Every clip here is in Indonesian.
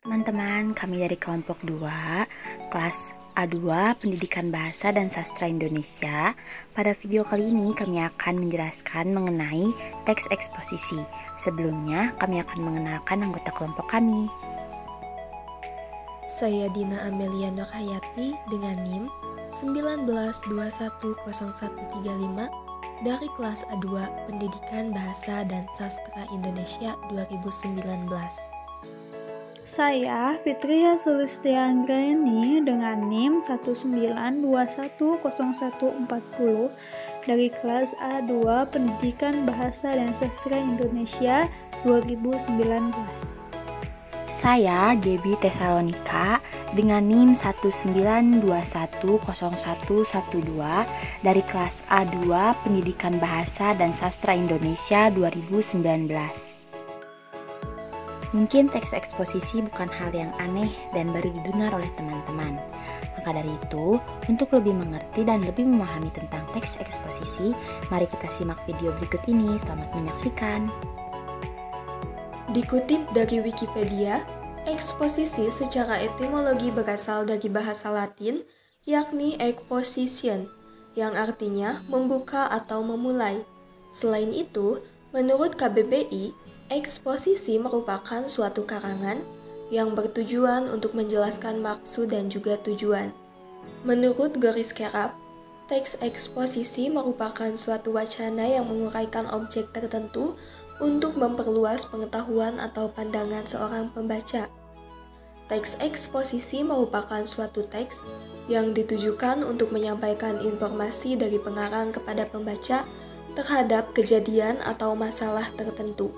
Teman-teman, kami dari kelompok 2, kelas A2 Pendidikan Bahasa dan Sastra Indonesia. Pada video kali ini kami akan menjelaskan mengenai teks eksposisi. Sebelumnya, kami akan mengenalkan anggota kelompok kami. Saya Dina Amelia Nurhayati dengan NIM 19210135 dari kelas A2 Pendidikan Bahasa dan Sastra Indonesia 2019. Saya Fitria Sulistianggraini dengan NIM 19210140 dari kelas A2 Pendidikan Bahasa dan Sastra Indonesia 2019. Saya Gaby Tesalonika dengan NIM 19210112 dari kelas A2 Pendidikan Bahasa dan Sastra Indonesia 2019. Mungkin teks eksposisi bukan hal yang aneh dan baru didengar oleh teman-teman. Maka dari itu, untuk lebih mengerti dan lebih memahami tentang teks eksposisi, mari kita simak video berikut ini. Selamat menyaksikan. Dikutip dari Wikipedia, eksposisi secara etimologi berasal dari bahasa Latin, yakni exposition, yang artinya membuka atau memulai. Selain itu, menurut KBBI, eksposisi merupakan suatu karangan yang bertujuan untuk menjelaskan maksud dan juga tujuan. Menurut Goris Kerap, teks eksposisi merupakan suatu wacana yang menguraikan objek tertentu untuk memperluas pengetahuan atau pandangan seorang pembaca. Teks eksposisi merupakan suatu teks yang ditujukan untuk menyampaikan informasi dari pengarang kepada pembaca terhadap kejadian atau masalah tertentu.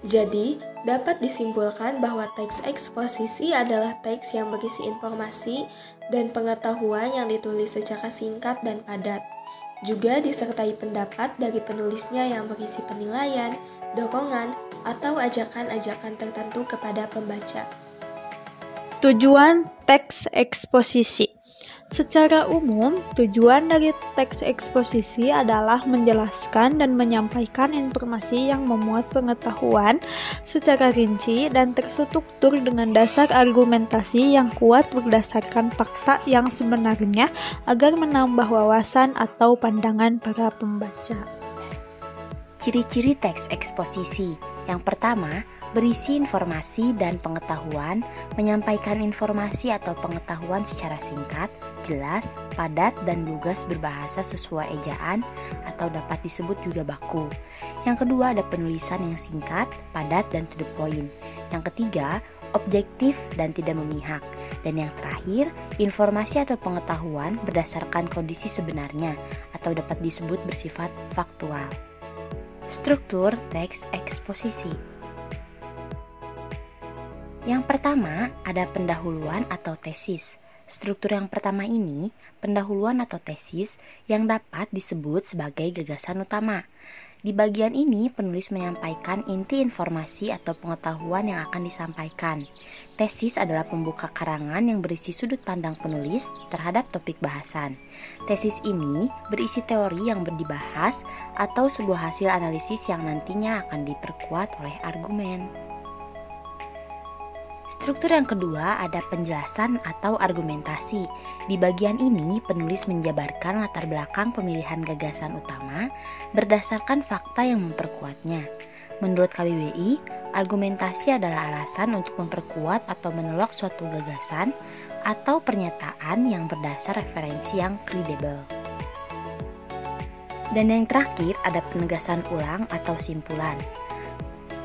Jadi, dapat disimpulkan bahwa teks eksposisi adalah teks yang berisi informasi dan pengetahuan yang ditulis secara singkat dan padat. Juga disertai pendapat dari penulisnya yang berisi penilaian, dorongan, atau ajakan-ajakan tertentu kepada pembaca. Tujuan teks eksposisi. Secara umum, tujuan dari teks eksposisi adalah menjelaskan dan menyampaikan informasi yang memuat pengetahuan secara rinci dan terstruktur dengan dasar argumentasi yang kuat berdasarkan fakta yang sebenarnya agar menambah wawasan atau pandangan para pembaca. Ciri-ciri teks eksposisi. Yang pertama, berisi informasi dan pengetahuan, menyampaikan informasi atau pengetahuan secara singkat, jelas, padat, dan lugas berbahasa sesuai ejaan atau dapat disebut juga baku. Yang kedua, ada penulisan yang singkat, padat, dan to the point. Yang ketiga, objektif dan tidak memihak. Dan yang terakhir, informasi atau pengetahuan berdasarkan kondisi sebenarnya atau dapat disebut bersifat faktual. Struktur teks eksposisi. Yang pertama, ada pendahuluan atau tesis. Struktur yang pertama ini, pendahuluan atau tesis, yang dapat disebut sebagai gagasan utama. Di bagian ini, penulis menyampaikan inti informasi atau pengetahuan yang akan disampaikan. Tesis adalah pembuka karangan yang berisi sudut pandang penulis terhadap topik bahasan. Tesis ini berisi teori yang dibahas atau sebuah hasil analisis yang nantinya akan diperkuat oleh argumen. Struktur yang kedua ada penjelasan atau argumentasi. Di bagian ini, penulis menjabarkan latar belakang pemilihan gagasan utama berdasarkan fakta yang memperkuatnya. Menurut KBBI, argumentasi adalah alasan untuk memperkuat atau menolak suatu gagasan atau pernyataan yang berdasar referensi yang kredibel. Dan yang terakhir ada penegasan ulang atau simpulan.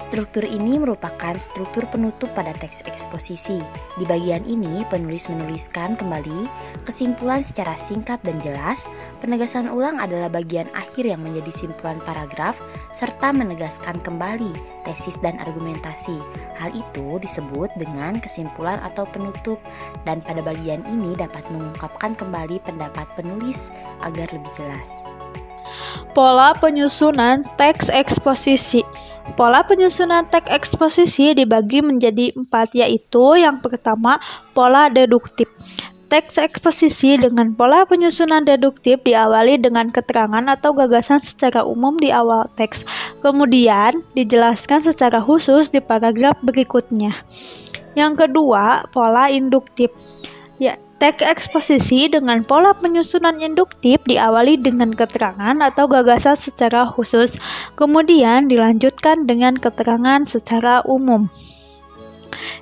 Struktur ini merupakan struktur penutup pada teks eksposisi. Di bagian ini, penulis menuliskan kembali kesimpulan secara singkat dan jelas. Penegasan ulang adalah bagian akhir yang menjadi simpulan paragraf, serta menegaskan kembali tesis dan argumentasi. Hal itu disebut dengan kesimpulan atau penutup, dan pada bagian ini dapat mengungkapkan kembali pendapat penulis agar lebih jelas. Pola penyusunan teks eksposisi. Pola penyusunan teks eksposisi dibagi menjadi 4, yaitu yang pertama, pola deduktif. Teks eksposisi dengan pola penyusunan deduktif diawali dengan keterangan atau gagasan secara umum di awal teks, kemudian dijelaskan secara khusus di paragraf berikutnya. Yang kedua, pola induktif. Ya, teks eksposisi dengan pola penyusunan induktif diawali dengan keterangan atau gagasan secara khusus, kemudian dilanjutkan dengan keterangan secara umum.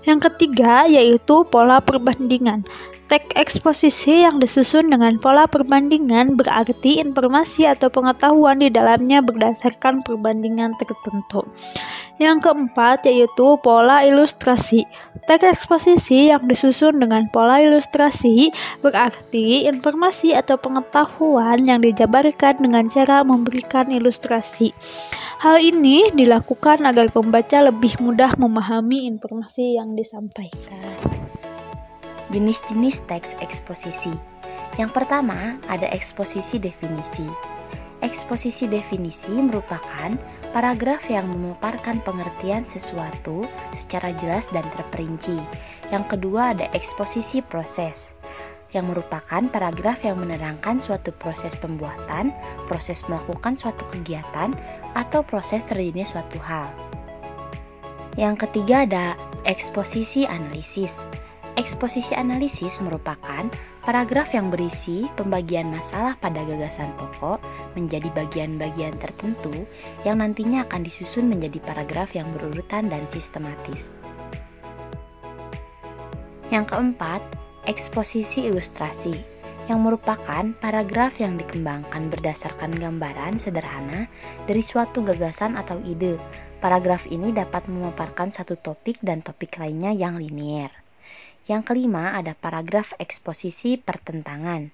Yang ketiga yaitu pola perbandingan. Teks eksposisi yang disusun dengan pola perbandingan berarti informasi atau pengetahuan di dalamnya berdasarkan perbandingan tertentu. Yang keempat yaitu pola ilustrasi. Teks eksposisi yang disusun dengan pola ilustrasi berarti informasi atau pengetahuan yang dijabarkan dengan cara memberikan ilustrasi. Hal ini dilakukan agar pembaca lebih mudah memahami informasi yang disampaikan. Jenis-jenis teks eksposisi. Yang pertama, ada eksposisi definisi. Eksposisi definisi merupakan paragraf yang memaparkan pengertian sesuatu secara jelas dan terperinci. Yang kedua, ada eksposisi proses, yang merupakan paragraf yang menerangkan suatu proses pembuatan, proses melakukan suatu kegiatan, atau proses terjadinya suatu hal. Yang ketiga, ada eksposisi analisis. Eksposisi analisis merupakan paragraf yang berisi pembagian masalah pada gagasan pokok menjadi bagian-bagian tertentu yang nantinya akan disusun menjadi paragraf yang berurutan dan sistematis. Yang keempat, eksposisi ilustrasi, yang merupakan paragraf yang dikembangkan berdasarkan gambaran sederhana dari suatu gagasan atau ide. Paragraf ini dapat memaparkan satu topik dan topik lainnya yang linier. Yang kelima, ada paragraf eksposisi pertentangan,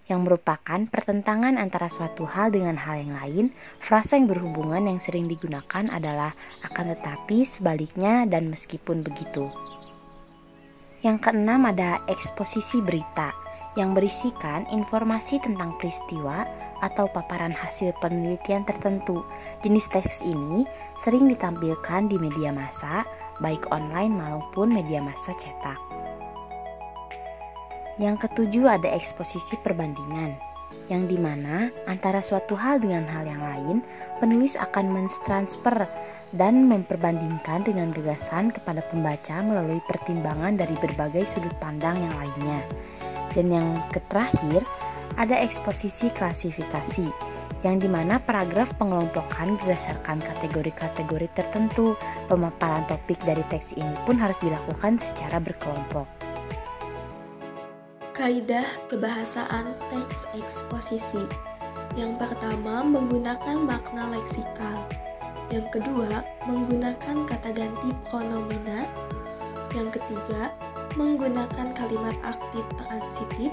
yang merupakan pertentangan antara suatu hal dengan hal yang lain. Frasa yang berhubungan yang sering digunakan adalah akan tetapi, sebaliknya, dan meskipun begitu. Yang keenam, ada eksposisi berita, yang berisikan informasi tentang peristiwa atau paparan hasil penelitian tertentu. Jenis teks ini sering ditampilkan di media massa, baik online maupun media massa cetak. Yang ketujuh, ada eksposisi perbandingan, yang dimana antara suatu hal dengan hal yang lain, penulis akan mentransfer dan memperbandingkan dengan gagasan kepada pembaca melalui pertimbangan dari berbagai sudut pandang yang lainnya. Dan yang terakhir, ada eksposisi klasifikasi, yang dimana paragraf pengelompokan berdasarkan kategori-kategori tertentu. Pemaparan topik dari teks ini pun harus dilakukan secara berkelompok. Kaidah kebahasaan teks eksposisi. Yang pertama, menggunakan makna leksikal. Yang kedua, menggunakan kata ganti pronomina. Yang ketiga, menggunakan kalimat aktif transitif.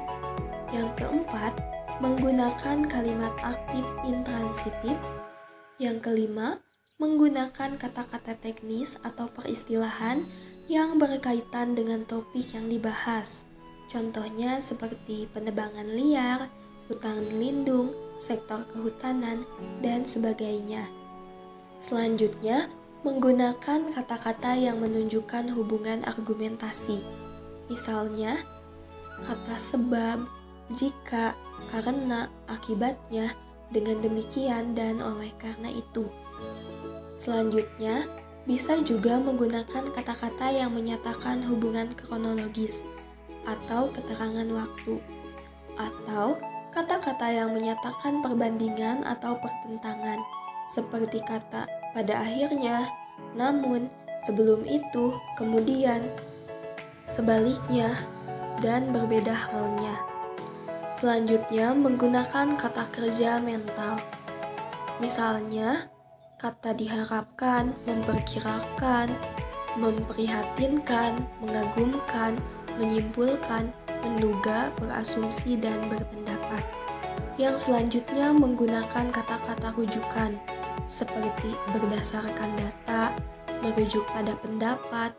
Yang keempat, menggunakan kalimat aktif intransitif. Yang kelima, menggunakan kata-kata teknis atau peristilahan yang berkaitan dengan topik yang dibahas. Contohnya seperti penebangan liar, hutan lindung, sektor kehutanan, dan sebagainya. Selanjutnya, menggunakan kata-kata yang menunjukkan hubungan argumentasi. Misalnya, kata sebab, jika, karena, akibatnya, dengan demikian, dan oleh karena itu. Selanjutnya, bisa juga menggunakan kata-kata yang menyatakan hubungan kronologis atau keterangan waktu, atau kata-kata yang menyatakan perbandingan atau pertentangan, seperti kata pada akhirnya, namun, sebelum itu, kemudian, sebaliknya, dan berbeda halnya. Selanjutnya, menggunakan kata kerja mental. Misalnya, kata diharapkan, memperkirakan, memprihatinkan, mengagumkan, menyimpulkan, menduga, berasumsi, dan berpendapat. Yang selanjutnya menggunakan kata-kata rujukan, seperti berdasarkan data, merujuk pada pendapat.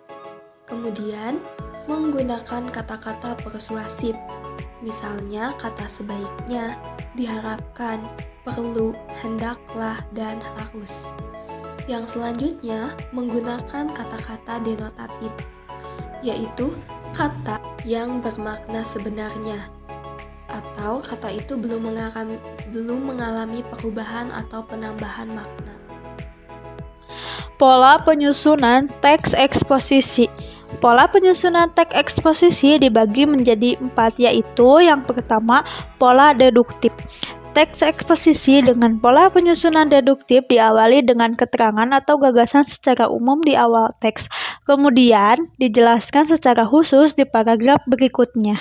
Kemudian, menggunakan kata-kata persuasif, misalnya kata sebaiknya, diharapkan, perlu, hendaklah, dan harus. Yang selanjutnya menggunakan kata-kata denotatif, yaitu kata yang bermakna sebenarnya, atau kata itu belum mengalami perubahan atau penambahan makna. Pola penyusunan teks eksposisi. Pola penyusunan teks eksposisi dibagi menjadi 4, yaitu yang pertama, pola deduktif. Teks eksposisi dengan pola penyusunan deduktif diawali dengan keterangan atau gagasan secara umum di awal teks, kemudian dijelaskan secara khusus di paragraf berikutnya.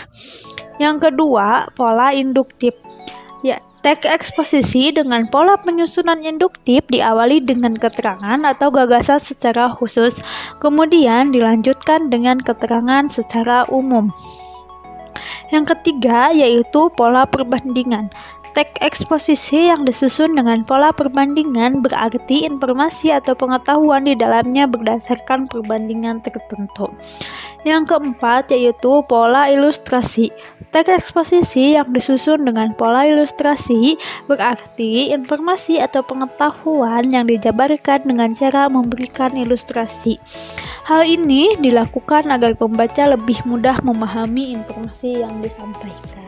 Yang kedua, pola induktif. Teks eksposisi dengan pola penyusunan induktif diawali dengan keterangan atau gagasan secara khusus, kemudian dilanjutkan dengan keterangan secara umum. Yang ketiga, yaitu pola perbandingan. Teks eksposisi yang disusun dengan pola perbandingan berarti informasi atau pengetahuan di dalamnya berdasarkan perbandingan tertentu. Yang keempat, yaitu pola ilustrasi. Teks eksposisi yang disusun dengan pola ilustrasi berarti informasi atau pengetahuan yang dijabarkan dengan cara memberikan ilustrasi. Hal ini dilakukan agar pembaca lebih mudah memahami informasi yang disampaikan.